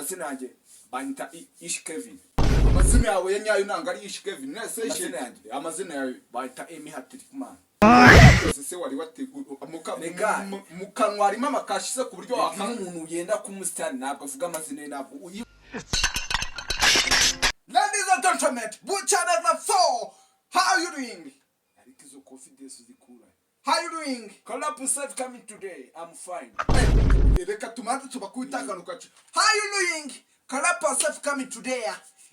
amazina yanjye banyita Ish Kevin. amazina yawe yenyayo nanga ari Ish Kevin nese Amazina yanjye amazina yawe bayita Emi Hatirikman se wari wategura mukanwa harimo amakashi se ku buryo wakanga umuntu ugenda ku musitani ntabwo avuga amazina ye ntabwo Ladies and gentlemen, Butcher number 4. How are you doing? ariko izo confidence zikura. How are you doing? Collab yourself coming today. I'm fine. Reka tumanze tubakwitaganuka. How are you doing? Collab yourself coming today.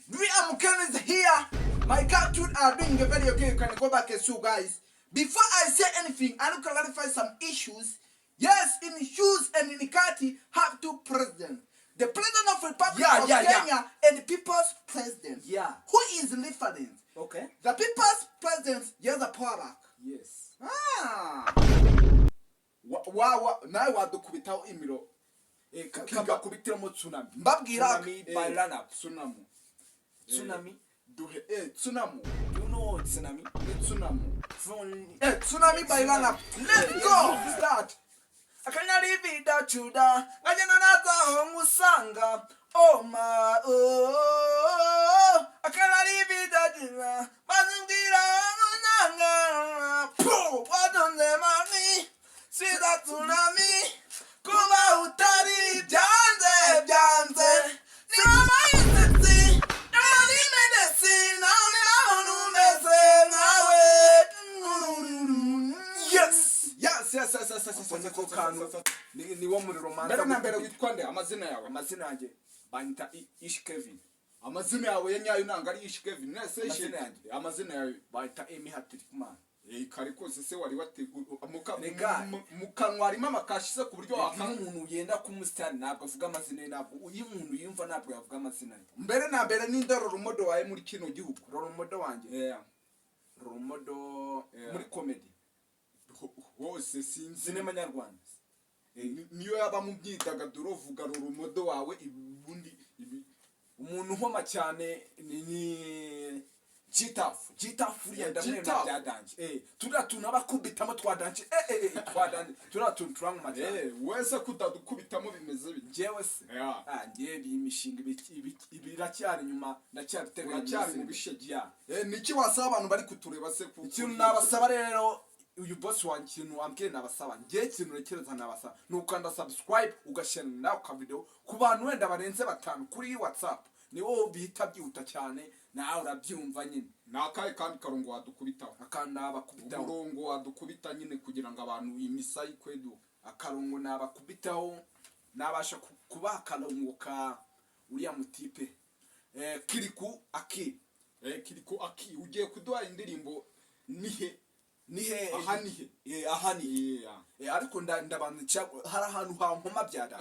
We are Mukans here. My cartoon are doing a very okay. You can go back and see guys. Before I say anything, I will clarify some issues. Yes, in shoes and in Kati have two presidents. The president of Republic of Kenya and the people's president. Yeah. Who is different? Okay. The people's president, yes, the Porak. Yes. nawe wadukubitaho imiro kabakubitiramo tsunami. Mbabwira Tsunami by run-up. Tsunami duhe tsunami. Do you know tsunami? Tsunami by run-up. Let's go. Start. I can't live without you, da. I can't musanga. Oh my, oh. I can't live without you, da. Mazingira nanga. Pooh, what on the money? See that tsunami. Kuba utari byanze byanze. Ni mama yitsi. Ni medicine. Ni mama numeze nawe. Ni wo muri romance. Mbere witwa nde amazina yawe? Amazina yanjye banyita Ish Kevin. Amazina yawe yenyayo nanga ari Ish Kevin nese amazina yawe banyita Emi Hatirikman. Kariku se wari wategura mukanwa harimo amakashi se ku buryo wakanga umuntu ugenda ku musitani ntabwo avuga amazina ye ntabwo umuntu yumva ntabwo yavuga amazina ye. Mbere na mbere n'indaro rumodo wawe muri kino gihugu. Rumodo wanjye rumodo muri comedy hose sinzi sinema nyarwanda niyo yaba mu byidagaduro vuga rumodo wawe ibundi umuntu uhoma cyane ni Gitafu yandamwe na byadanje turatuna bakubitamo twadanje twadanje turatuna turanga majye wese kutadukubitamo bimeze jewe se ngiye bimishinga ibiracyari nyuma ndacyari teganya cyari mu bishegiya niki wasaba abantu bari kutureba se ku ikintu nabasaba rero uyu boss wanjye ikintu ambwiye nabasaba ngiye ikintu rekereza nabasaba nukanda subscribe ugashare nawe ka video ku bantu wenda barenze 5 kuri WhatsApp niwo bihita byihuta cyane nawe urabyumva nyine nakaye kandi karongo wadukubitaho akanda bakubitaho umurongo wadukubita nyine kugira ngo abantu imisayi kwedu akarongo nabakubitaho nabasha kuba karongo ka uriya mutipe Kiriku aki Kiriku aki ugiye kuduha indirimbo nihe ahani ariko ndabanza hari ahantu hankoma byada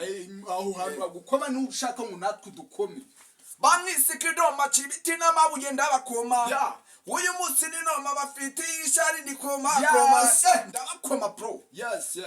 aho hantu bagukoma n'ushaka ngo natwe dukome bamwisikidoma cibiti n'amabuye ndabakoma uyu munsi ni noma bafite ishari ndikoma ndabakoma bro yes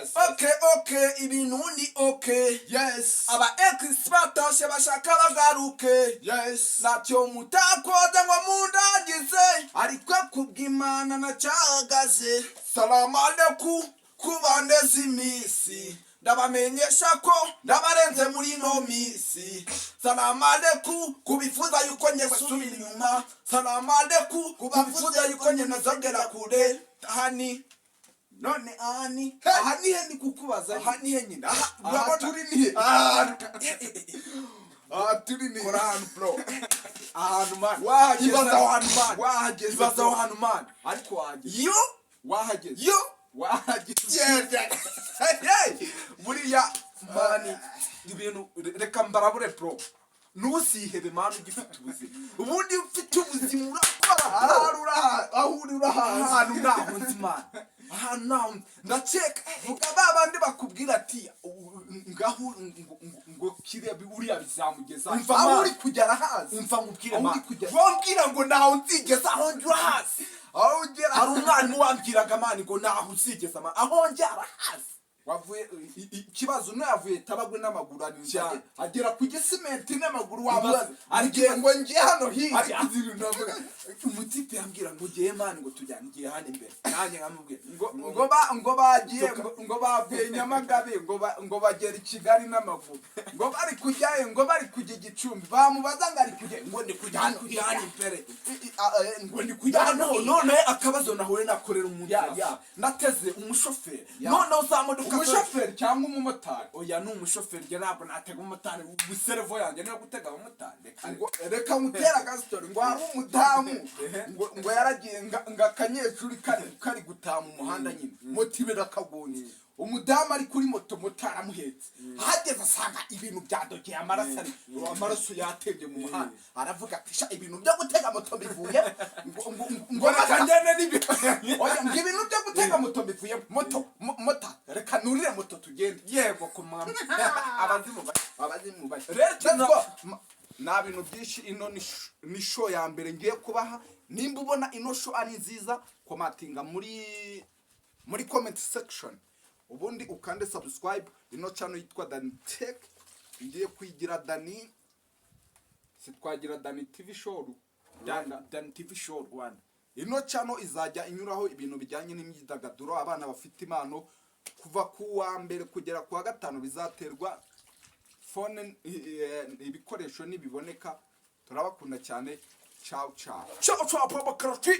okay ibintu ni okay yes aba expert bashaka bagaruke yes nacyo mutakoza ngo mundagize ariko kubw'Imana nacagaze salamu aleikum kubandeza imisi ndabamenyesha ko ndabarenze muri no misi salamu aleikum kubifuza yuko nge subira inyuma salamu aleikum kubifuza yuko nge nazagera kure hani none ahani he ni kukubaza ahani he nyina turi ni Koran bro ahantu man wahageze ahantu man ariko wahageze wahageze buriya mani ibintu reka mbarabure bro nusihebe mani ugifite ubuzima ubundi ufite ubuzima urakora ahantu naho nzimana ahantu naho ndaceka vuga babandi bakubwira ati ngaho ngo kire uriya bizamugeza aho uri kugera hasi umva ngubwire mani wambwira ngo naho nzigeza aho njya hasi aho ugera hari umwarimu wambwiraga mani ngo naho uzigeza mani aho njyara hasi wavuye ikibazo navuye tabagwe n'amaguru cyane agera ku gisimenti n'amaguru wabaza arigiye ngo ngiye hano hirya ari kuzira ndavuga umutipe yambwira ngo giye mani ngo tujyane igihe hano imbere nanjye nkamubwira ngo bagiye ngo bavuye Nyamagabe ngo bagera i Kigali n'amaguru ngo bari kujyaye ngo bari kujya Gicumbi bamubaza ngo ari kujya ngo ndi kujya hano imbere ngo ndi kujya hano none akabazo nahure nakorera umuntu nateze umushoferi none uzamuduka umushoferi cyangwa umumotari oya ni umushoferi je ntabwo natega umumotari wiserevo yanjye niyo gutega abamotari reka mutera gastori ngo hari umudamu ngo yaragiye ngakanyeshuri kari gutaha mu muhanda nyine motibera kagonye umudamu ari kuri moto motaramuhetse hageze asanga ibintu byadogeye amaraso yatembye mu muhanda aravuga ati sha ibintu byo gutega moto bivuye ngo bakandene n'ibintu ibintu byo gutega moto bivuye mota reka nurire moto tugende yego kumama abazimu bashya rero na bintu byinshi ino ni show ya mbere ngiye kubaha nimba ubona ino show ari nziza komatinga muri comment section ubundi ukande subscribe ino channel yitwa Dani Tech ngiye kwigira Dani sitwagira Dani TV show Dani TV show Rwanda ino channel izajya inyuraho ibintu bijyanye n'imyidagaduro abana bafite impano kuva ku wa mbere kugera ku wa gatanu bizaterwa phone ibikoresho nibiboneka turabakunda cyane ciao ciao ciao ciao papa karoti